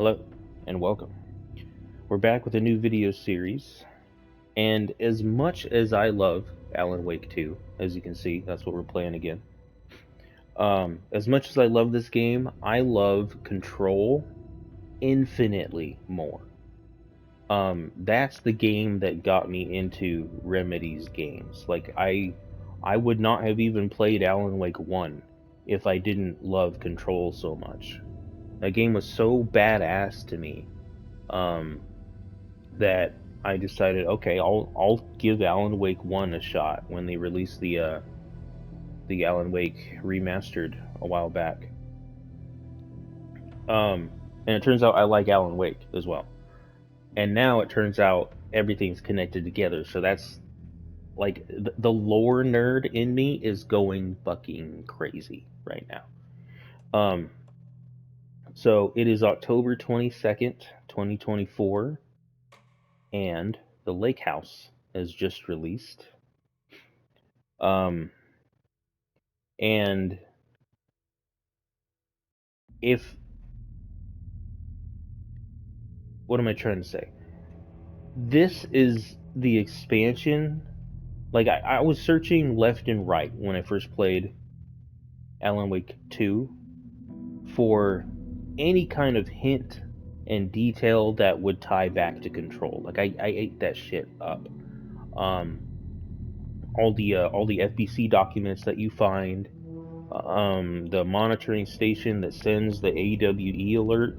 Hello and welcome. We're back with a new video series, and as much as I love Alan Wake 2, as you can see, that's what we're playing again. As much as I love this game, I love Control infinitely more. That's the game that got me into Remedy's games. Like I would not have even played Alan Wake 1 if I didn't love Control so much. That game was so badass to me. That I decided, okay, I'll give Alan Wake 1 a shot when they released the Alan Wake remastered a while back. And it turns out I like Alan Wake as well. And now it turns out everything's connected together. So that's like the lore nerd in me is going fucking crazy right now. So it is October 22nd, 2024, and The Lake House has just released. And if what am I trying to say? This is the expansion. Like I was searching left and right when I first played Alan Wake 2 for any kind of hint and detail that would tie back to Control. Like I ate that shit up. All the FBC documents that you find, the monitoring station that sends the AWE alert,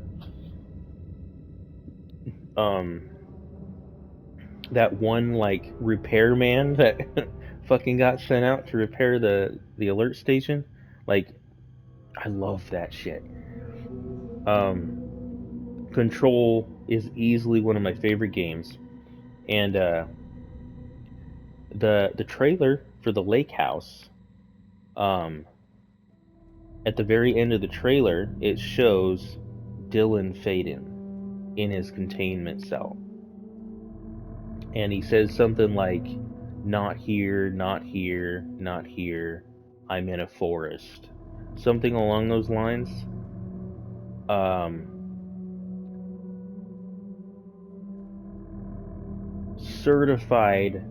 that one like repairman that fucking got sent out to repair the alert station. Like I love that shit. Control is easily one of my favorite games, and the trailer for the Lake House, um, at the very end of the trailer, it shows Dylan Faden in his containment cell, and he says something like, "Not here, not here, not here. I'm in a forest." Something along those lines. Certified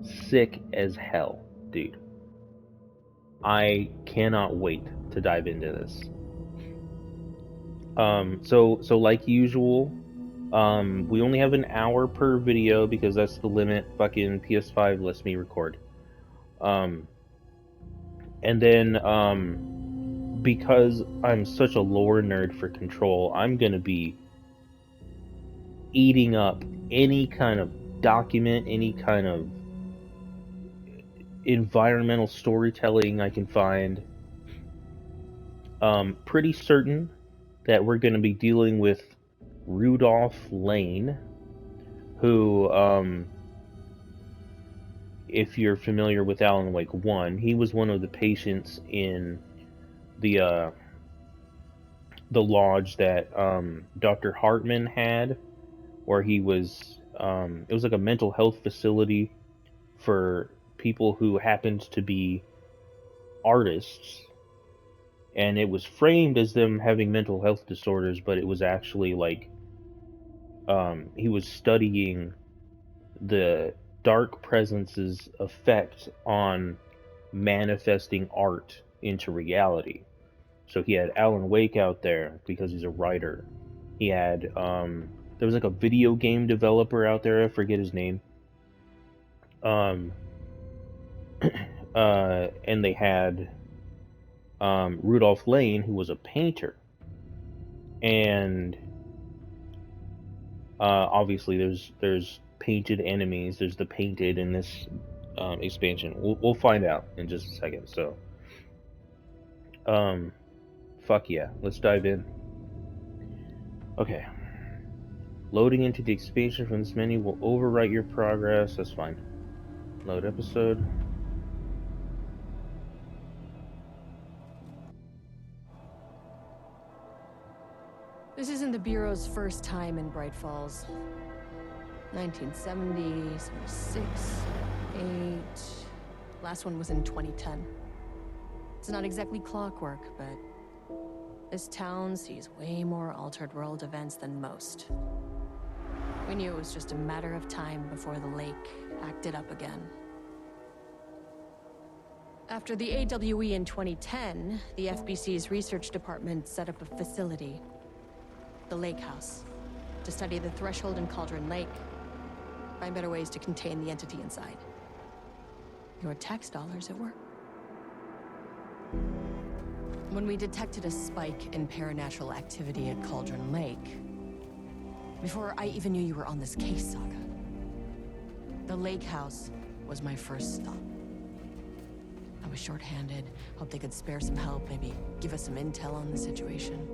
sick as hell, dude. I cannot wait to dive into this. So like usual, we only have an hour per video because that's the limit fucking PS5 lets me record. And then because I'm such a lore nerd for Control, I'm gonna be eating up any kind of document, any kind of environmental storytelling I can find. Pretty certain that we're going to be dealing with Rudolph Lane, who, if you're familiar with Alan Wake 1, he was one of the patients in the lodge that Dr. Hartman had, where he was, it was like a mental health facility for people who happened to be artists, and it was framed as them having mental health disorders, but it was actually like he was studying the dark presence's effect on manifesting art into reality. So he had Alan Wake out there because he's a writer. He had there was like a video game developer out there, I forget his name. And they had Rudolph Lane, who was a painter. And obviously there's painted enemies. There's the painted in this expansion. We'll find out in just a second. So, fuck yeah, let's dive in. Okay, loading into the expansion from this menu will overwrite your progress. That's fine. Load episode. This isn't the Bureau's first time in Bright Falls. 1970, 76, 8. Last one was in 2010. It's not exactly clockwork, but This town sees way more altered world events than most. We knew it was just a matter of time before the lake acted up again. After the AWE in 2010, the FBC's research department set up a facility, the Lake House, to study the threshold in Cauldron Lake, find better ways to contain the entity inside. Your tax dollars at work. When we detected a spike in paranatural activity at Cauldron Lake, before I even knew you were on this case, Saga, the Lake House was my first stop. I was short-handed, hoped they could spare some help, maybe give us some intel on the situation.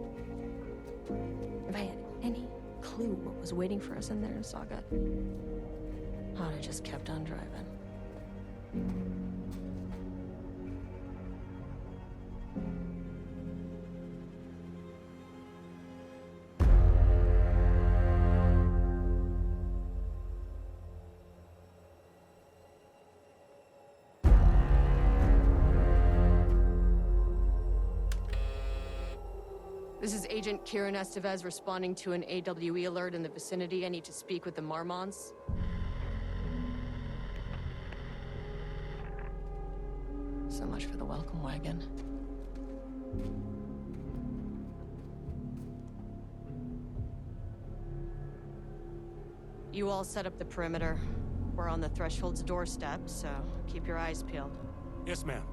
If I had any clue what was waiting for us in there, Saga, I'd have just kept on driving. This is Agent Kieran Estevez responding to an AWE alert in the vicinity. I need to speak with the Marmonts. So much for the welcome wagon. You all set up the perimeter. We're on the Threshold's doorstep, so keep your eyes peeled. Yes, ma'am.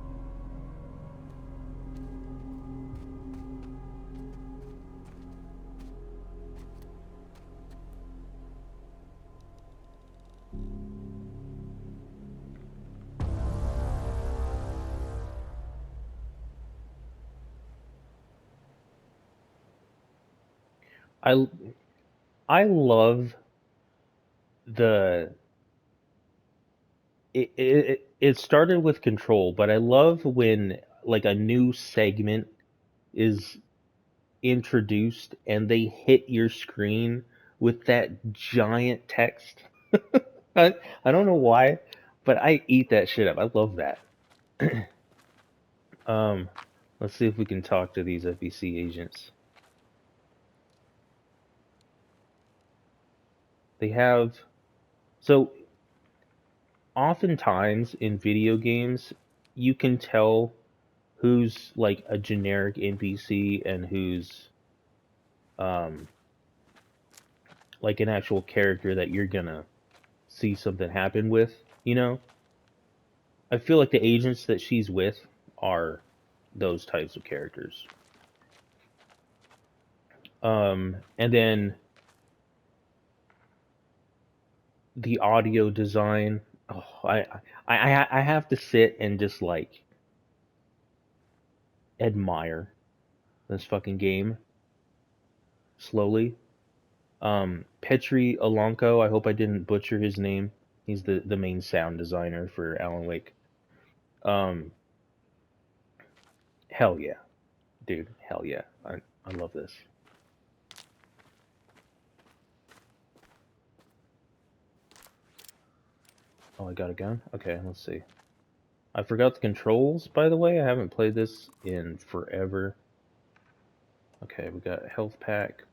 I love the it started with Control, but I love when like a new segment is introduced and they hit your screen with that giant text. I don't know why, but I eat that shit up. I love that. um, let's see if we can talk to these FEC agents. They have so oftentimes in video games you can tell who's like a generic NPC and who's um like an actual character that you're gonna see something happen with, you know? I feel like the agents that she's with are those types of characters. And then the audio design. Oh, I have to sit and just like admire this fucking game slowly. Petri Alonco, I hope I didn't butcher his name. He's the main sound designer for Alan Wake. Um, hell yeah, dude, hell yeah. I love this. Oh, I got a gun? Okay, let's see. I forgot the controls, by the way. I haven't played this in forever. Okay, we got health pack,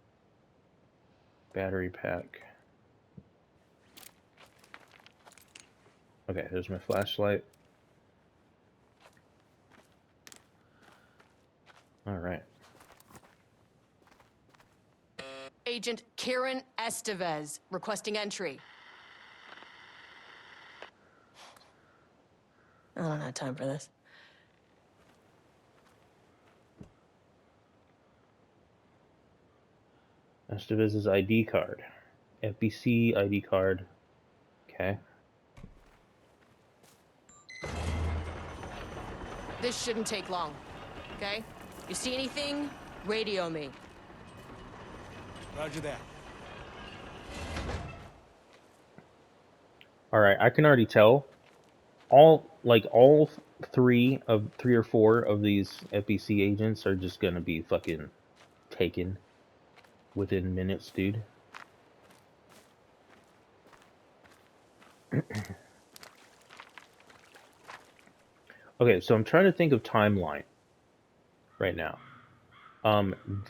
battery pack. Okay, there's my flashlight. Alright. Agent Kieran Estevez, requesting entry. I don't have time for this. Estevez's ID card. FBC ID card. Okay. This shouldn't take long, okay? You see anything? Radio me. Roger that. Alright, I can already tell. All three or four of these FBC agents are just gonna be fucking taken within minutes, dude. Okay, so I'm trying to think of timeline right now.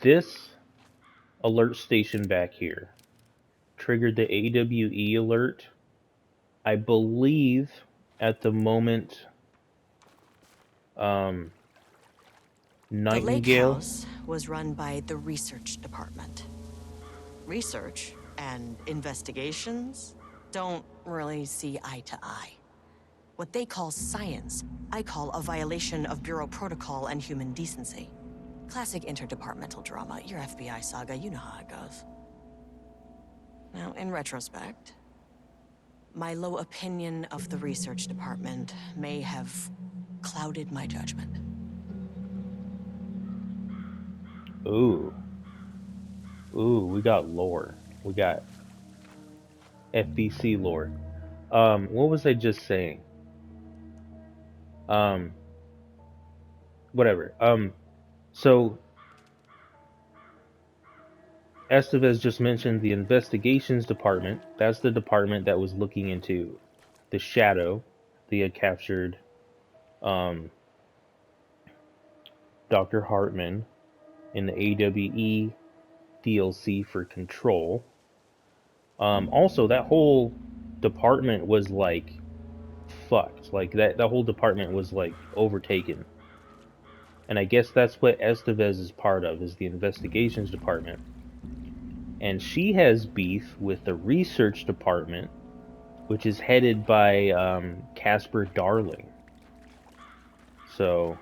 This alert station back here triggered the AWE alert, I believe, at the moment The lake Nightingale. house was run by the research department. Research and investigations don't really see eye to eye. What they call science, I call a violation of Bureau protocol and human decency. Classic interdepartmental drama. Your FBI saga, you know how it goes. Now, in retrospect, my low opinion of the research department may have clouded my judgment. Ooh. Ooh, we got lore. We got FBC lore. What was I just saying? Whatever. So Estevez just mentioned the investigations department. That's the department that was looking into the shadow. They had captured Dr. Hartman in the AWE DLC for Control. Also, that whole department was like fucked. Like that whole department was like overtaken. And I guess that's what Estevez is part of, is the investigations department. And she has beef with the research department, which is headed by Casper Darling. So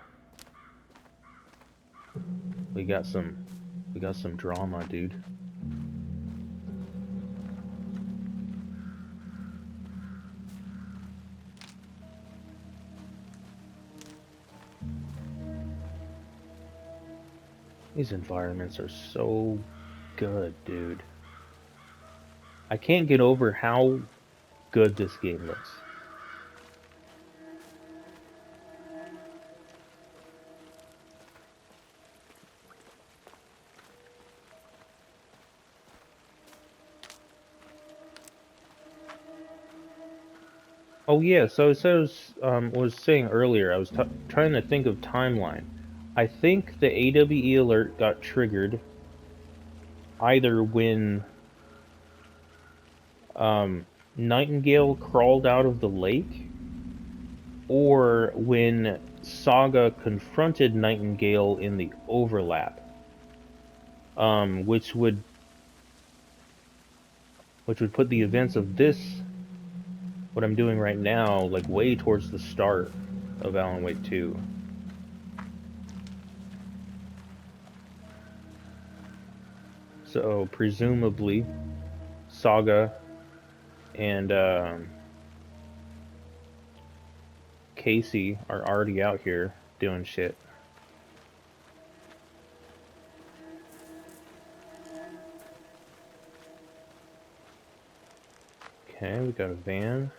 we got some drama, dude. These environments are so good, dude. I can't get over how good this game looks. Oh yeah, so I was saying earlier, I was trying to think of timeline. I think the AWE alert got triggered either when Nightingale crawled out of the lake, or when Saga confronted Nightingale in the overlap, which would put the events of this, what I'm doing right now, like way towards the start of Alan Wake 2. So presumably, Saga and Casey are already out here doing shit. Okay, we got a van.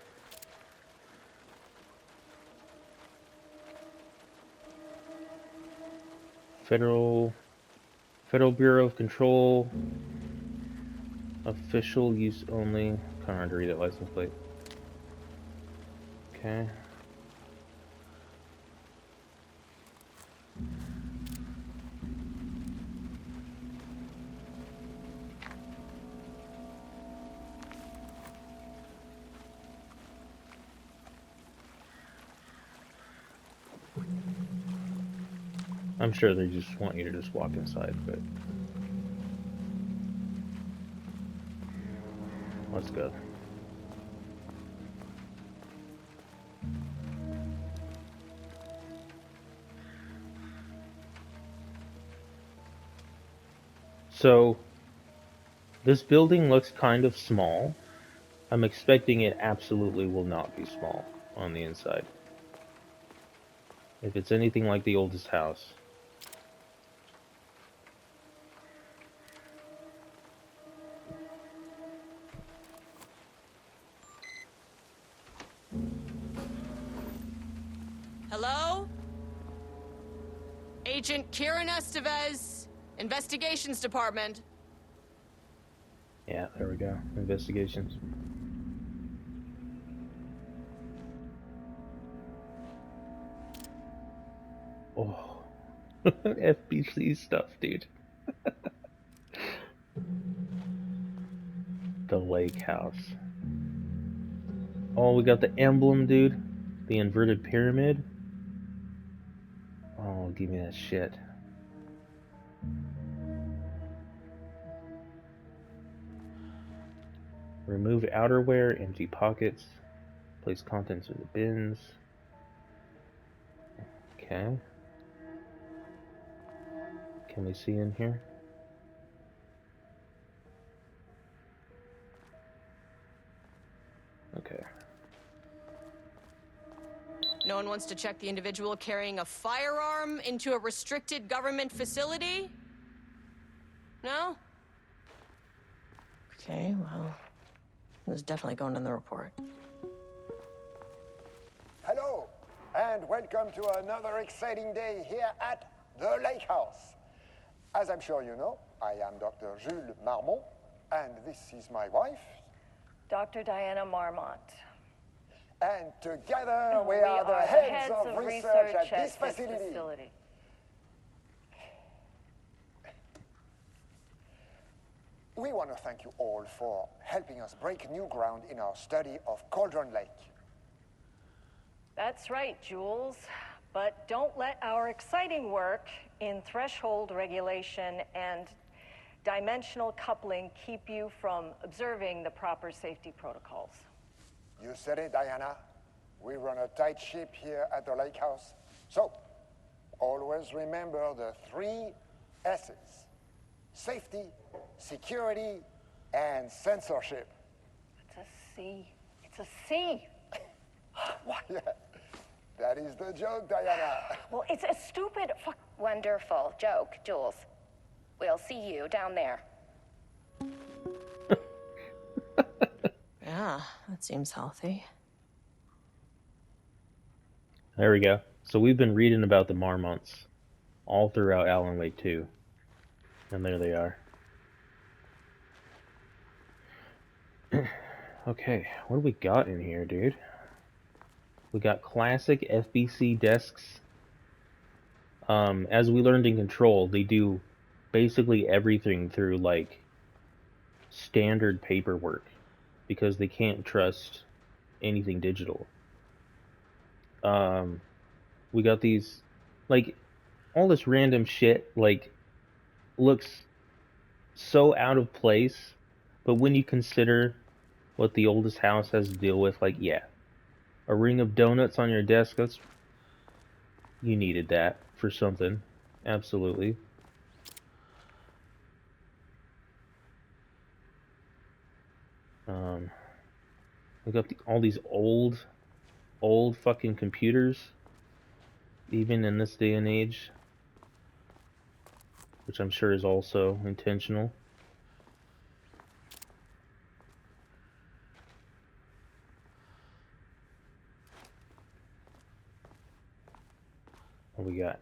Federal Bureau of Control. Official use only. Kind of hard to read that license plate. Okay. I'm sure they just want you to just walk inside, but let's go. So, this building looks kind of small. I'm expecting it absolutely will not be small on the inside. If it's anything like the oldest house. Hello? Agent Kieran Estevez, Investigations Department. Yeah, there we go. Investigations. Oh, FBC stuff, dude. The lake house. Oh, we got the emblem, dude. The inverted pyramid. Oh, give me that shit. Remove outerwear, empty pockets. Place contents in the bins. Okay. Can we see in here? Okay. No one wants to check the individual carrying a firearm into a restricted government facility? No? Okay, well, it was definitely going in the report. Hello, and welcome to another exciting day here at the Lake House. As I'm sure you know, I am Dr. Jules Marmont, and this is my wife. Dr. Diana Marmont. And together we are the heads of research at this facility. We want to thank you all for helping us break new ground in our study of Cauldron Lake. That's right, Jules. But don't let our exciting work in threshold regulation and dimensional coupling keep you from observing the proper safety protocols. You said it, Diana. We run a tight ship here at the Lake House. So, always remember the 3 S's. Safety, security, and censorship. It's a C. It's a C. Why, that is the joke, Diana. Well, it's a stupid fuck. Wonderful joke, Jules. We'll see you down there. Yeah, that seems healthy. There we go. So we've been reading about the Marmonts all throughout Alan Wake 2. And there they are. Okay, what do we got in here, dude? We got classic FBC desks. As we learned in Control, they do basically everything through, like, standard paperwork. Because they can't trust anything digital. We got these, like, all this random shit, like, looks so out of place, but when you consider what the oldest house has to deal with, like, yeah, a ring of donuts on your desk, that's, you needed that for something, absolutely. We got all these old fucking computers, even in this day and age, which I'm sure is also intentional. What we got?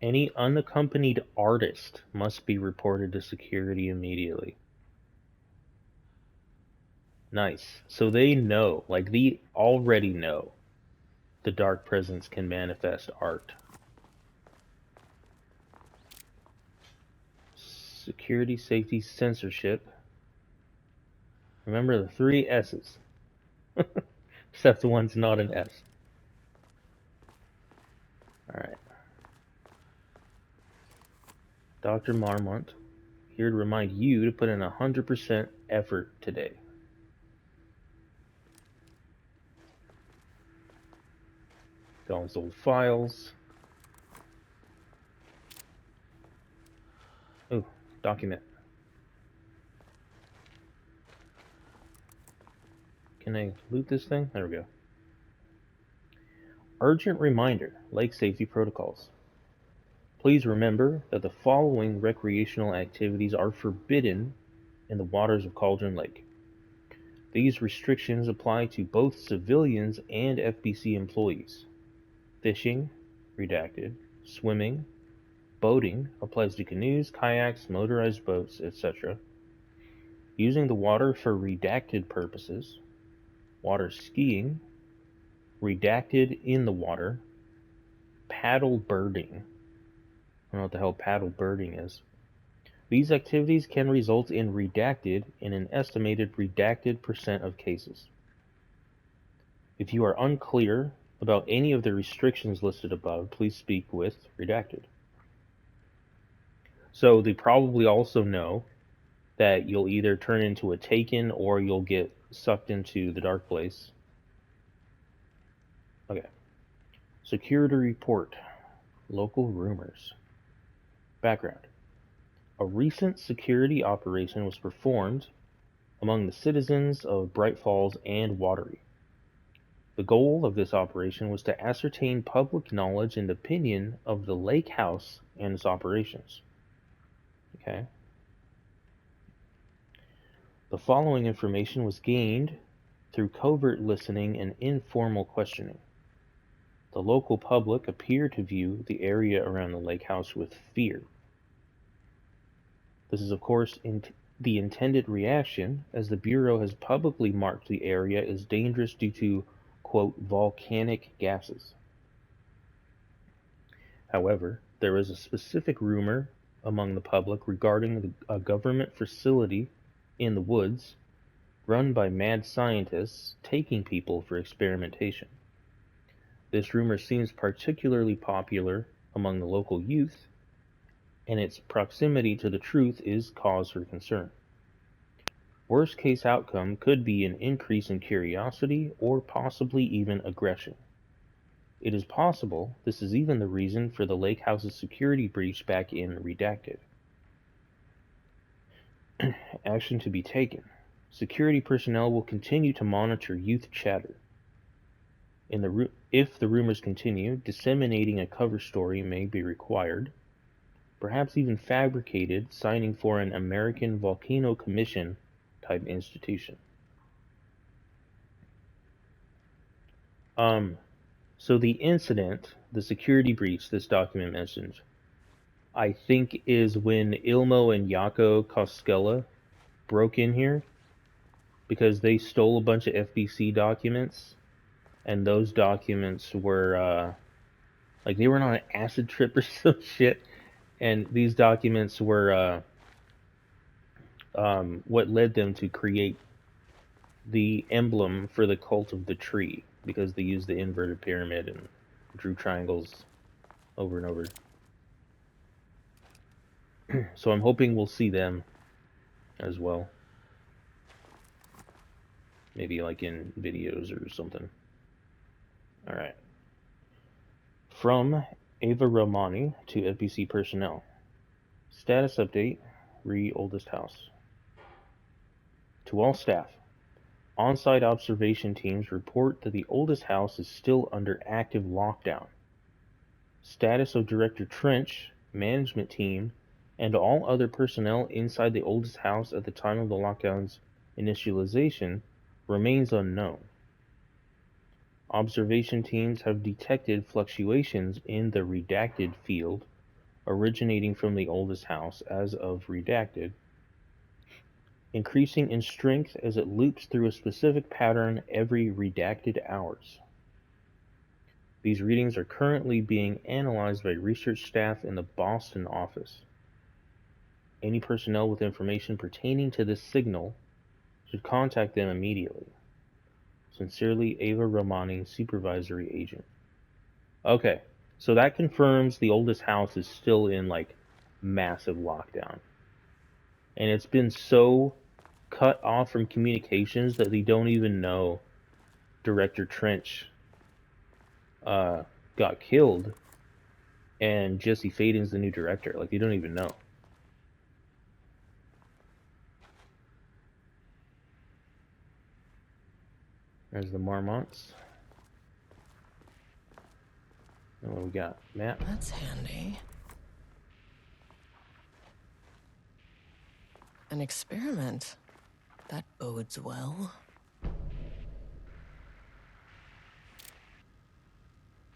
Any unaccompanied artist must be reported to security immediately. Nice. So they know, like, they already know the dark presence can manifest art. Security, safety, censorship. Remember the 3 S's. Except the one's not an S. Alright. Dr. Marmont, here to remind you to put in 100% effort today. Got all these old files. Oh, document. Can I loot this thing? There we go. Urgent reminder, lake safety protocols. Please remember that the following recreational activities are forbidden in the waters of Cauldron Lake. These restrictions apply to both civilians and FBC employees. Fishing, redacted, swimming, boating applies to canoes, kayaks, motorized boats, etc. Using the water for redacted purposes, water skiing, redacted in the water, paddle birding. I don't know what the hell paddle birding is. These activities can result in redacted in an estimated redacted % of cases. If you are unclear about any of the restrictions listed above, please speak with redacted. So they probably also know that you'll either turn into a Taken or you'll get sucked into the dark place. Okay. Security report. Local rumors. Background. A recent security operation was performed among the citizens of Bright Falls and Watery. The goal of this operation was to ascertain public knowledge and opinion of the lake house and its operations. Okay. The following information was gained through covert listening and informal questioning. The local public appear to view the area around the lake house with fear. This is, of course, the intended reaction, as the Bureau has publicly marked the area as dangerous due to, quote, volcanic gases. However, there is a specific rumor among the public regarding a government facility in the woods run by mad scientists taking people for experimentation. This rumor seems particularly popular among the local youth, and its proximity to the truth is cause for concern. Worst case outcome could be an increase in curiosity or possibly even aggression. It is possible this is even the reason for the lake house's security breach back in Redacted. Action to be taken. Security personnel will continue to monitor youth chatter. If the rumors continue, disseminating a cover story may be required, perhaps even fabricated, signing for an American Volcano Commission type institution. So the incident, the security breach this document mentions, I think is when Ilmo and Jaco Koskela broke in here because they stole a bunch of FBC documents, and those documents were like they were on an acid trip or some shit, and these documents were what led them to create the emblem for the cult of the tree, because they used the inverted pyramid and drew triangles over and over. So I'm hoping we'll see them as well. Maybe like in videos or something. Alright. From Ava Romani to FBC personnel. Status update, Oldest House. To all staff, on-site observation teams report that the Oldest House is still under active lockdown. Status of Director Trench, management team, and all other personnel inside the Oldest House at the time of the lockdown's initialization remains unknown. Observation teams have detected fluctuations in the redacted field originating from the Oldest House as of redacted, increasing in strength as it loops through a specific pattern every redacted hours. These readings are currently being analyzed by research staff in the Boston office. Any personnel with information pertaining to this signal should contact them immediately. Sincerely, Ava Romani, Supervisory Agent. Okay, so that confirms the Oldest House is still in, like, massive lockdown. And it's been so cut off from communications that they don't even know Director Trench got killed and Jesse Faden's the new director. Like, they don't even know. There's the Marmonts. And what we got? Map. That's handy. An experiment. That bodes well.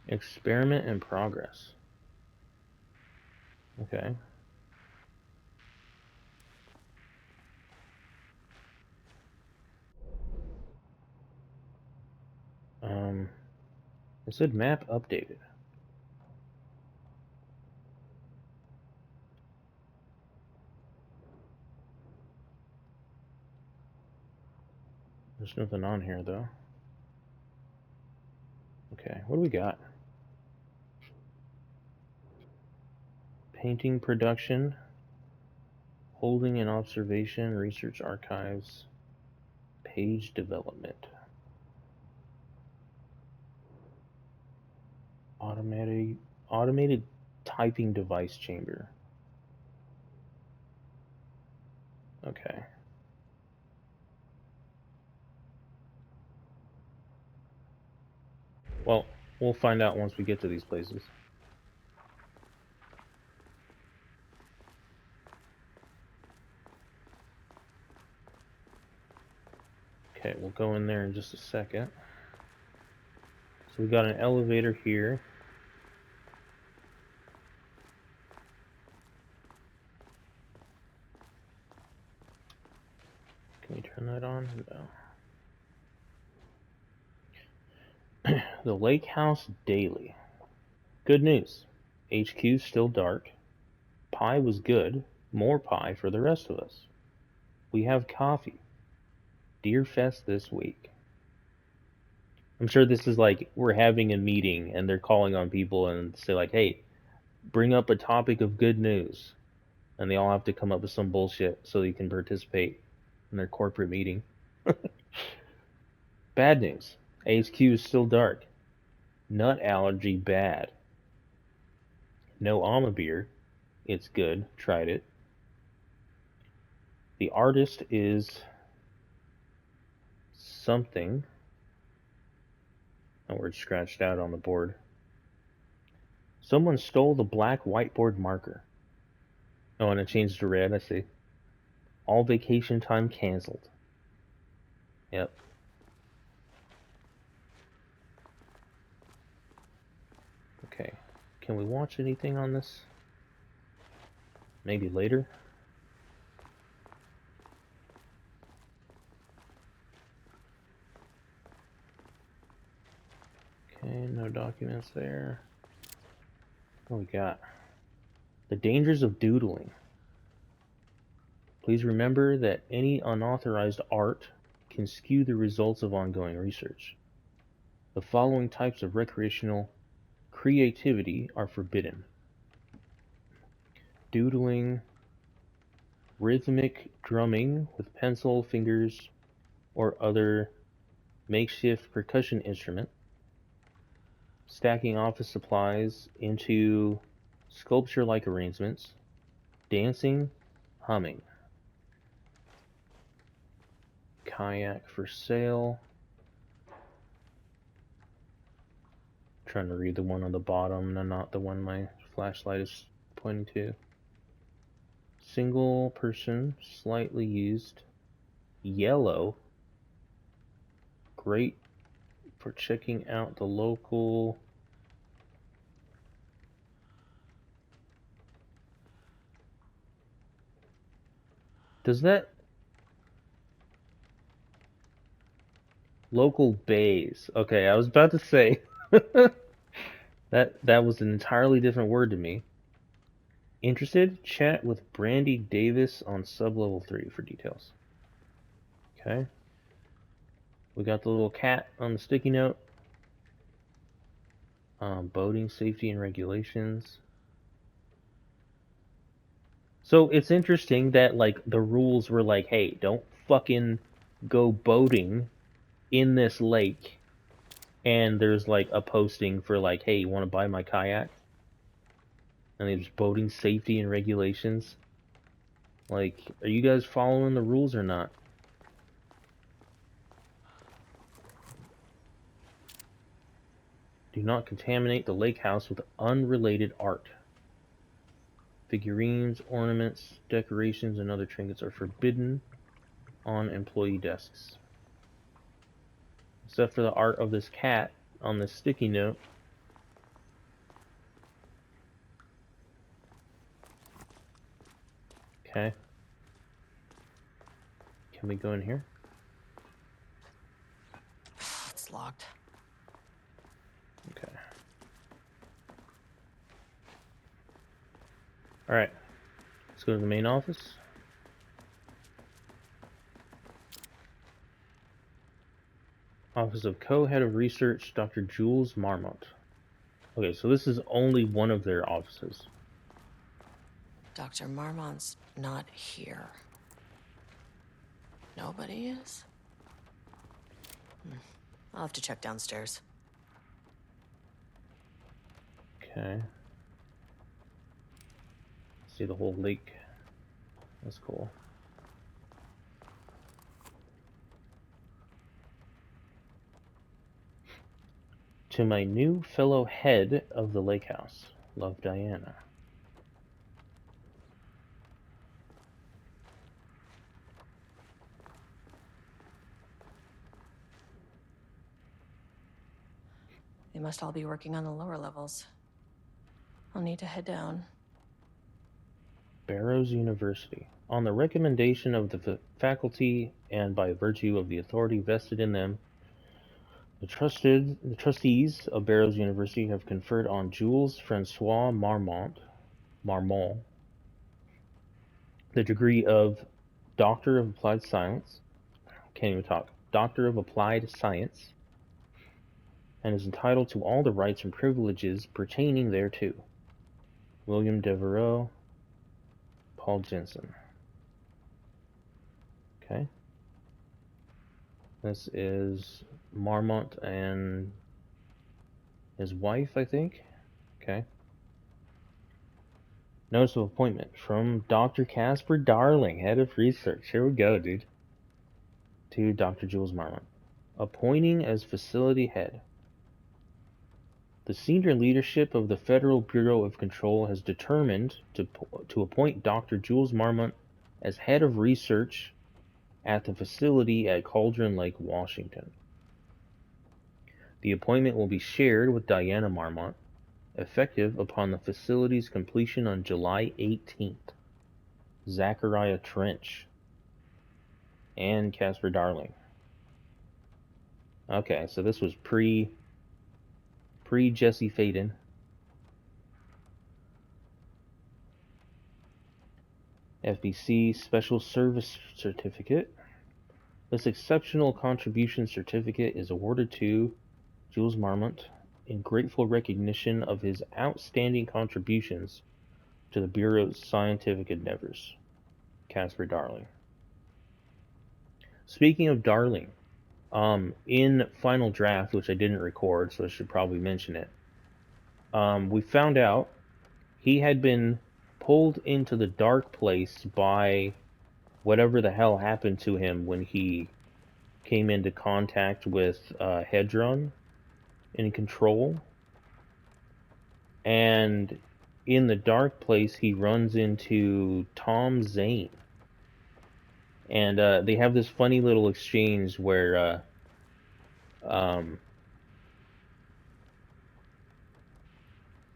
Experiment in progress. Okay. It said map updated. There's nothing on here, though. Okay, what do we got? Painting production, holding and observation, research archives, page development. Automated typing device chamber. Okay. Well, we'll find out once we get to these places. Okay, we'll go in there in just a second. So we got an elevator here. Can we turn that on? No. The Lake House Daily. Good news. HQ's still dark. Pie was good. More pie for the rest of us. We have coffee. Deer Fest this week. I'm sure this is like we're having a meeting and they're calling on people and say like, hey, bring up a topic of good news. And they all have to come up with some bullshit so you can participate in their corporate meeting. Bad news. HQ is still dark. Nut allergy bad. No Alma beer. It's good. Tried it. The artist is something. That word scratched out on the board. Someone stole the black whiteboard marker. Oh, and it changed to red, I see. All vacation time canceled. Yep. Okay. Can we watch anything on this? Maybe later? Okay, no documents there. What we got? The dangers of doodling. Please remember that any unauthorized art can skew the results of ongoing research. The following types of recreational creativity are forbidden. Doodling, rhythmic drumming with pencil, fingers, or other makeshift percussion instrument, stacking office supplies into sculpture-like arrangements, dancing, humming. Kayak for sale. Trying to read the one on the bottom and not the one my flashlight is pointing to. Single person, slightly used, yellow. Great for checking out the local. Does that local bays? Okay, I was about to say that was an entirely different word to me. Interested? Chat with Brandy Davis on sublevel 3 for details. Okay. We got the little cat on the sticky note. Boating safety and regulations. So it's interesting that like the rules were like, hey, don't fucking go boating in this lake. And there's like a posting for like, hey, you want to buy my kayak? And there's boating safety and regulations. Like, are you guys following the rules or not? Do not contaminate the lake house with unrelated art. Figurines, ornaments, decorations, and other trinkets are forbidden on employee desks. Except for the art of this cat on this sticky note. Okay. Can we go in here? It's locked. Okay. Alright. Let's go to the main office. Office of Co-Head of Research, Dr. Jules Marmont. Okay, so this is only one of their offices. Dr. Marmont's not here. Nobody is? I'll have to check downstairs. Okay. See the whole lake. That's cool. To my new fellow head of the lake house. Love, Diana. They must all be working on the lower levels. I'll need to head down. Barrows University. On the recommendation of the faculty and by virtue of the authority vested in them, the trustees of Barrows University have conferred on Jules Francois Marmont the degree of Doctor of Applied Science. Can't even talk. Doctor of Applied Science, and is entitled to all the rights and privileges pertaining thereto. William Devereaux, Paul Jensen. Okay. This is Marmont and his wife, I think. Okay. Notice of appointment from Dr. Casper Darling, head of research. Here we go, dude. To Dr. Jules Marmont. Appointing as facility head. The senior leadership of the Federal Bureau of Control has determined to appoint Dr. Jules Marmont as head of research at the facility at Cauldron Lake, Washington. The appointment will be shared with Diana Marmont, effective upon the facility's completion on July 18th. Zachariah Trench and Casper Darling. Okay, so this was pre Jesse Faden. FBC Special Service Certificate. This exceptional contribution certificate is awarded to Jules Marmont in grateful recognition of his outstanding contributions to the Bureau's scientific endeavors. Casper Darling. Speaking of Darling, in Final Draft, which I didn't record, so I should probably mention it, we found out he had been pulled into the dark place by whatever the hell happened to him when he came into contact with Hedron in Control. And in the dark place, he runs into Tom Zane. And they have this funny little exchange where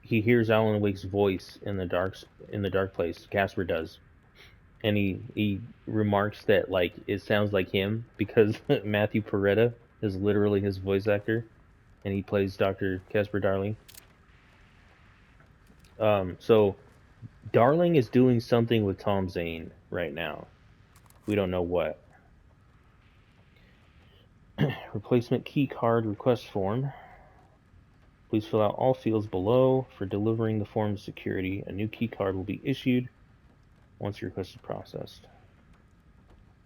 he hears Alan Wake's voice in the dark place. Casper does, and he remarks that like it sounds like him because Matthew Peretta is literally his voice actor, and he plays Dr. Casper Darling. So Darling is doing something with Tom Zane right now. We don't know what. Replacement key card request form. Please fill out all fields below. For delivering the form of security, a new key card will be issued once your request is processed.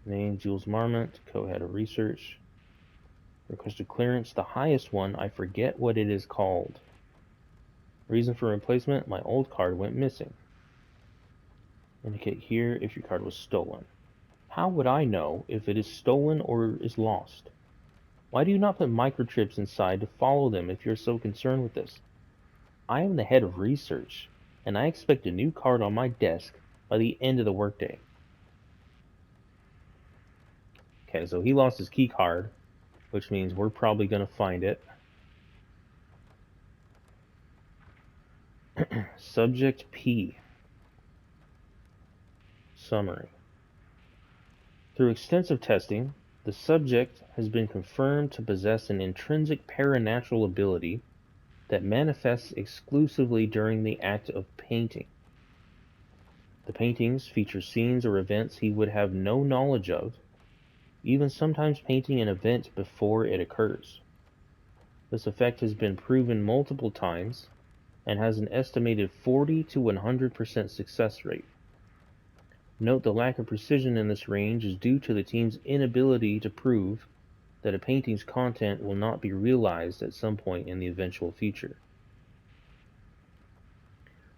Name, Jules Marmont, co-head of research. Requested clearance, the highest one, I forget what it is called. Reason for replacement, my old card went missing. Indicate here if your card was stolen. How would I know if it is stolen or is lost? Why do you not put microchips inside to follow them if you're so concerned with this? I am the head of research, and I expect a new card on my desk by the end of the workday. Okay, so he lost his key card, which means we're probably going to find it. Subject P. Summary. Through extensive testing, the subject has been confirmed to possess an intrinsic paranatural ability that manifests exclusively during the act of painting. The paintings feature scenes or events he would have no knowledge of, even sometimes painting an event before it occurs. This effect has been proven multiple times and has an estimated 40 to 100% success rate. Note the lack of precision in this range is due to the team's inability to prove that a painting's content will not be realized at some point in the eventual future.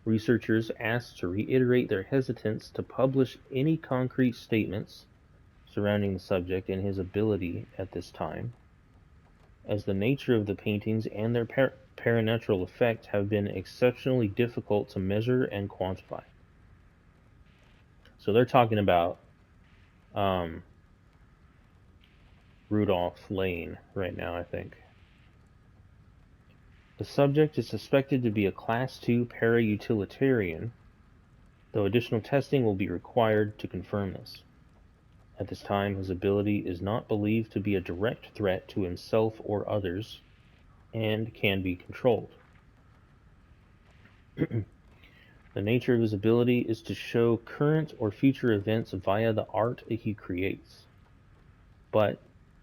Researchers asked to reiterate their hesitance to publish any concrete statements surrounding the subject and his ability at this time, as the nature of the paintings and their paranatural effect have been exceptionally difficult to measure and quantify. So they're talking about Rudolph Lane right now, I think. The subject is suspected to be a Class II para-utilitarian, though additional testing will be required to confirm this. At this time, his ability is not believed to be a direct threat to himself or others, and can be controlled. The nature of his ability is to show current or future events via the art he creates, but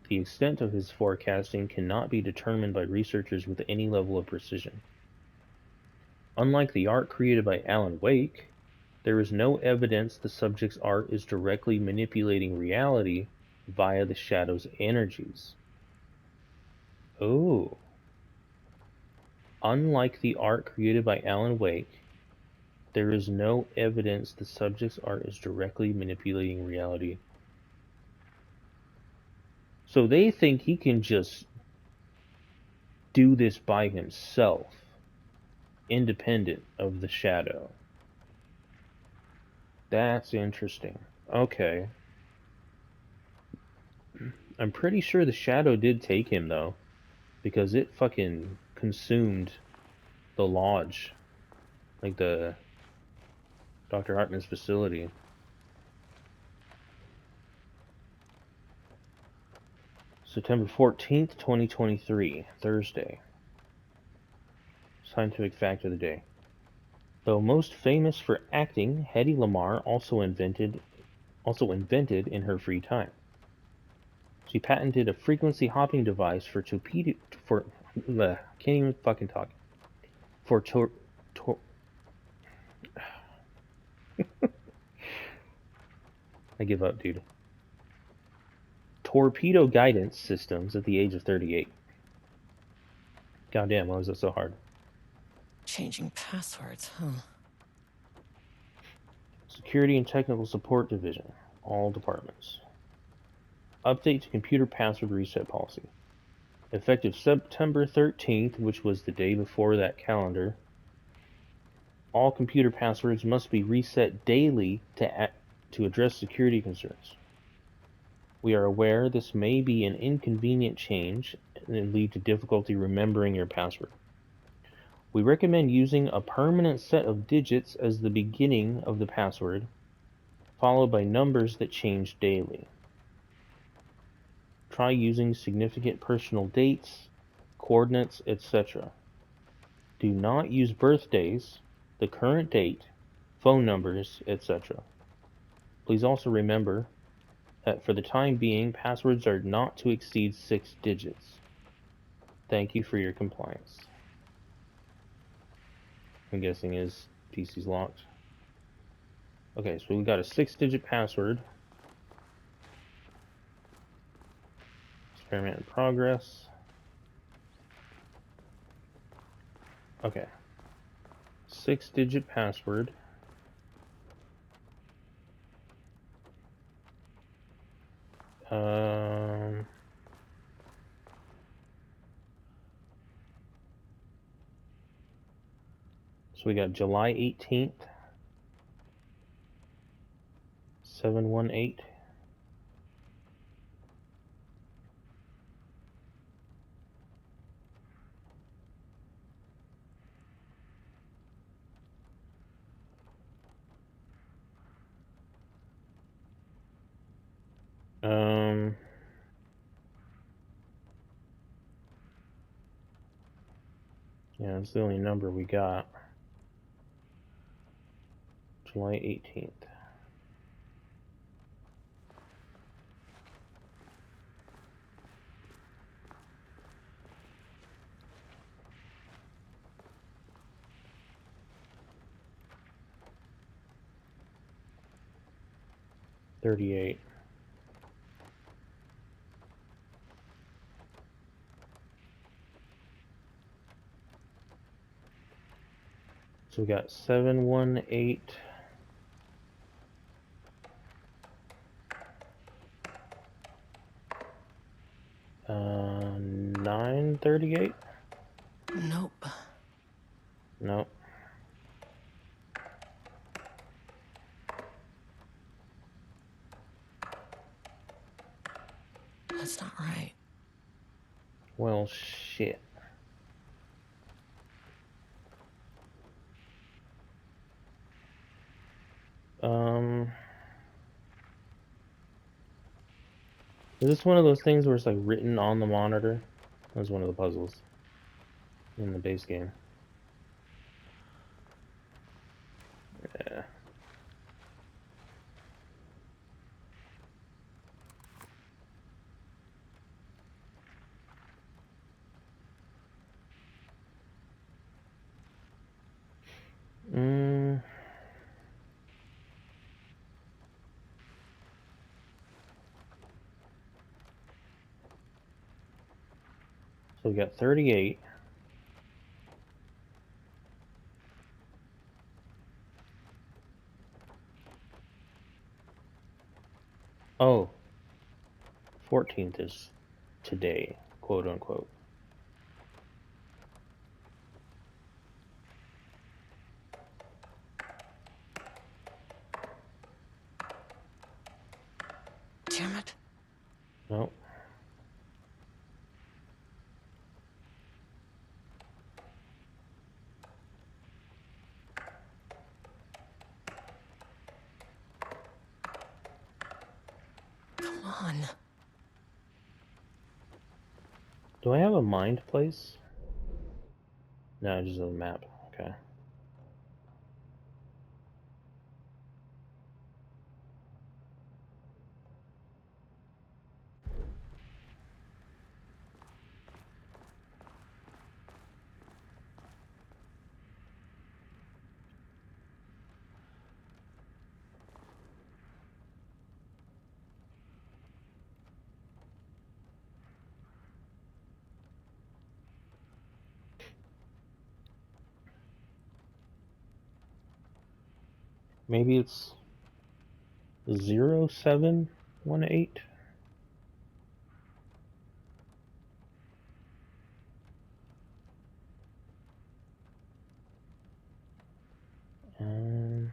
the extent of his forecasting cannot be determined by researchers with any level of precision. Unlike the art created by Alan Wake, there is no evidence the subject's art is directly manipulating reality via the shadow's energies. Oh. Unlike the art created by Alan Wake, there is no evidence the subject's art is directly manipulating reality. So they think he can just do this by himself, independent of the shadow. That's interesting. Okay. I'm pretty sure the shadow did take him, though, because it fucking consumed the lodge. Like the Dr. Hartman's facility. September 14th, 2023, Thursday. Scientific fact of the day. Though most famous for acting, Hedy Lamarr also invented in her free time. She patented a frequency hopping device for can't even fucking talk. I give up, dude. Torpedo guidance systems at the age of 38. Goddamn, why was that so hard? Changing passwords, huh? Security and Technical Support Division. All departments. Update to computer password reset policy. Effective September 13th, which was the day before that calendar, all computer passwords must be reset daily to address security concerns. We are aware this may be an inconvenient change and lead to difficulty remembering your password. We recommend using a permanent set of digits as the beginning of the password, followed by numbers that change daily. Try using significant personal dates, coordinates, etc. Do not use birthdays, the current date, phone numbers, etc. Please also remember that for the time being, passwords are not to exceed 6 digits. Thank you for your compliance. I'm guessing his PC's locked. Okay, so we got a 6-digit password. Experiment in progress. Okay. 6-digit password. So we got July 18th, 718. Yeah, that's the only number we got. July 18th. 38. So we got 718. Uh, 938? Nope. No. That's not right. Well, shit. Is this one of those things where it's like written on the monitor? That was one of the puzzles in the base game. Yeah. Mm. So we got 38. Oh, 14th is today, quote unquote. Damn it. No. Come on. Do I have a mind place? No, just a map. Okay. Maybe it's 0718? Um,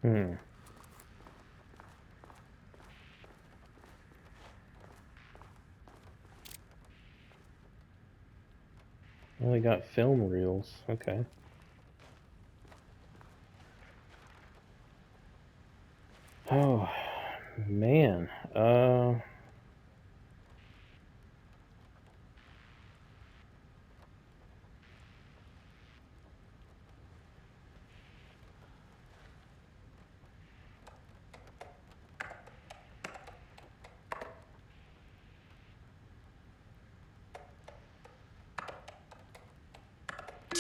hmm. Well, we got film reels. Okay. Oh, man.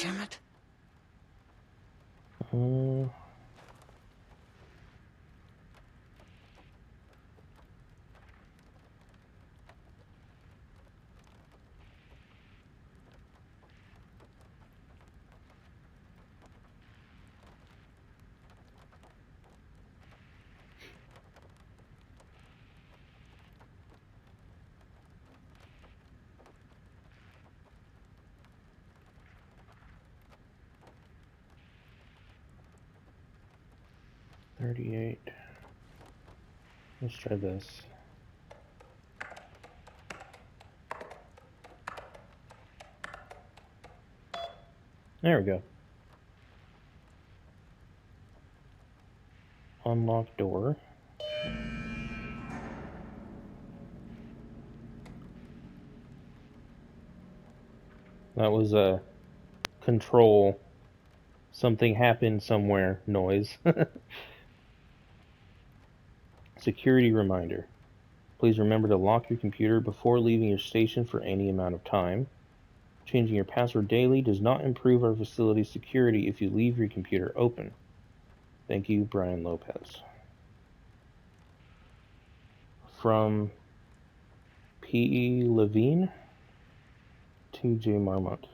Damn it. Uh, $38. Let's try this. There we go. Unlock door. That was a control. Something happened somewhere noise. Security reminder. Please remember to lock your computer before leaving your station for any amount of time. Changing your password daily does not improve our facility's security if you leave your computer open. Thank you, Brian Lopez. From P.E. Levine to J. Marmont.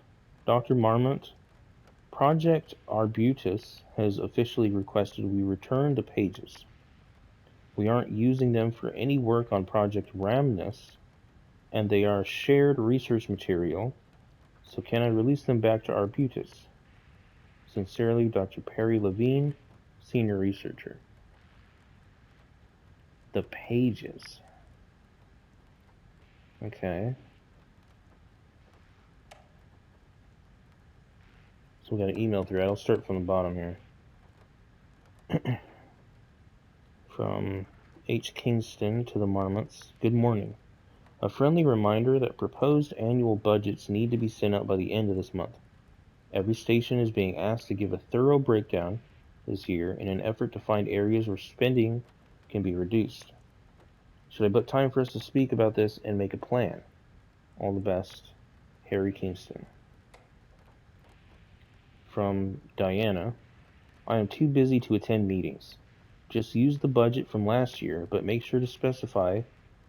Dr. Marmont, Project Arbutus has officially requested we return the pages. We aren't using them for any work on Project Ramnus, and they are shared research material, so can I release them back to Arbutus? Sincerely, Dr. Perry Levine, Senior Researcher. The pages. Okay. So we got an email thread. I'll start from the bottom here. From H. Kingston to the Marmots. Good morning. A friendly reminder that proposed annual budgets need to be sent out by the end of this month. Every station is being asked to give a thorough breakdown this year in an effort to find areas where spending can be reduced. Should I book time for us to speak about this and make a plan? All the best, Harry Kingston. From Diana, I am too busy to attend meetings. Just use the budget from last year, but make sure to specify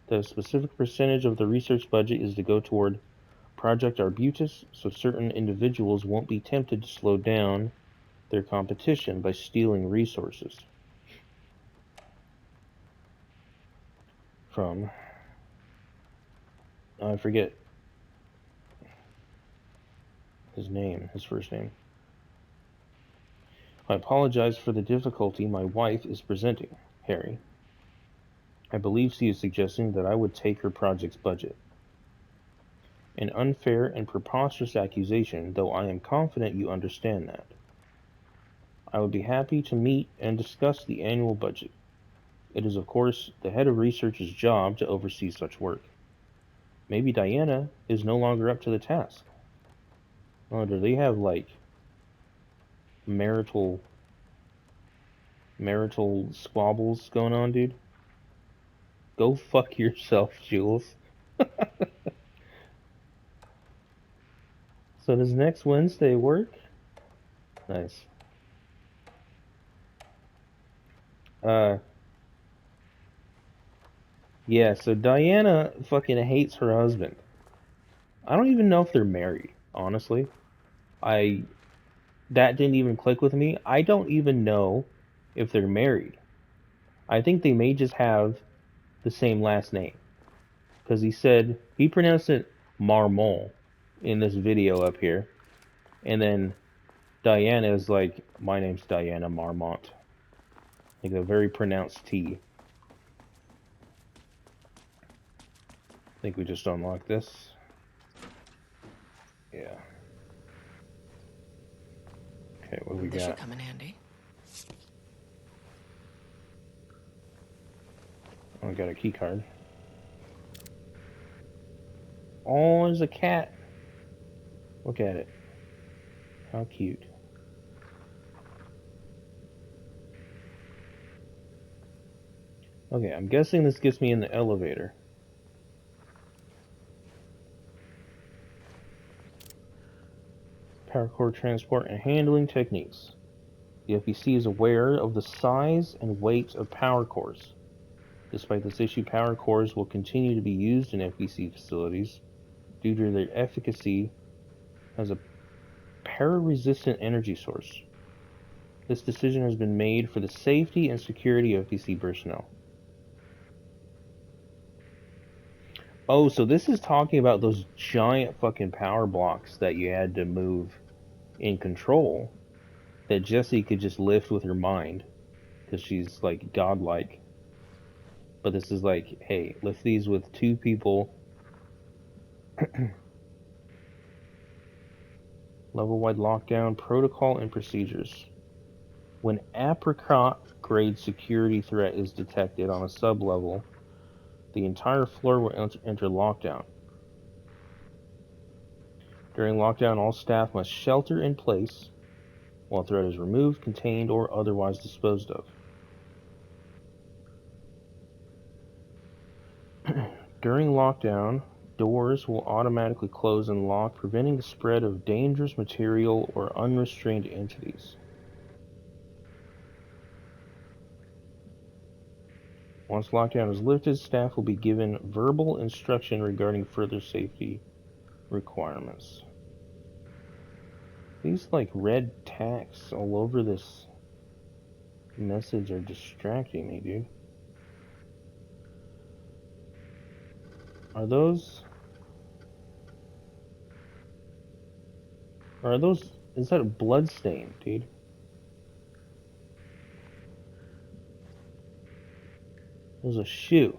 that a specific percentage of the research budget is to go toward Project Arbutus, so certain individuals won't be tempted to slow down their competition by stealing resources. From, I forget his first name. I apologize for the difficulty my wife is presenting, Harry. I believe she is suggesting that I would take her project's budget. An unfair and preposterous accusation, though I am confident you understand that. I would be happy to meet and discuss the annual budget. It is, of course, the head of research's job to oversee such work. Maybe Diana is no longer up to the task. Oh, do they have, like, marital squabbles going on, dude? Go fuck yourself, Jules. So does next Wednesday work? Nice. Yeah, so Diana fucking hates her husband. I don't even know if they're married, honestly. That didn't even click with me. I don't even know if they're married. I think they may just have the same last name. Because he pronounced it Marmont in this video up here. And then Diana is like, my name's Diana Marmont. Like a very pronounced T. I think we just unlocked this. Yeah. Okay, what do we This got? should come in handy. Oh, I got a key card. Oh, there's a cat. Look at it. How cute. Okay, I'm guessing this gets me in the elevator. Power core transport and handling techniques. The FEC is aware of the size and weight of power cores. Despite this issue, power cores will continue to be used in FEC facilities due to their efficacy as a para-resistant energy source. This decision has been made for the safety and security of FEC personnel. Oh, so this is talking about those giant fucking power blocks that you had to move in Control that Jessie could just lift with her mind because she's like godlike. But this is like, hey, lift these with 2 people. Level-wide lockdown, protocol, and procedures. When apricot-grade security threat is detected on a sub-level, the entire floor will enter lockdown. During lockdown, all staff must shelter in place while threat is removed, contained, or otherwise disposed of. During lockdown, doors will automatically close and lock, preventing the spread of dangerous material or unrestrained entities. Once lockdown is lifted, staff will be given verbal instruction regarding further safety requirements. These like red tacks all over this message are distracting me, dude. Are those... Is that a blood stain, dude? There's a shoe.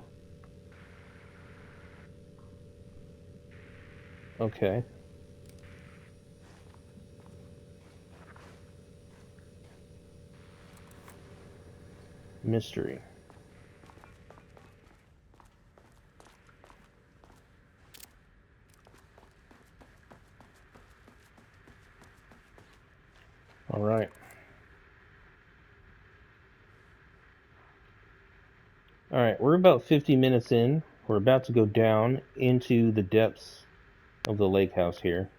Okay. Mystery. All right. All right, we're about 50 minutes in. We're about to go down into the depths of the lake house here.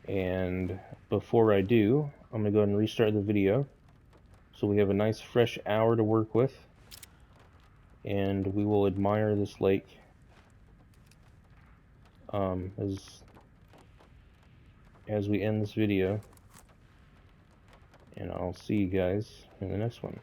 And before I do, I'm gonna go ahead and restart the video so we have a nice fresh hour to work with, and we will admire this lake as we end this video, and I'll see you guys in the next one.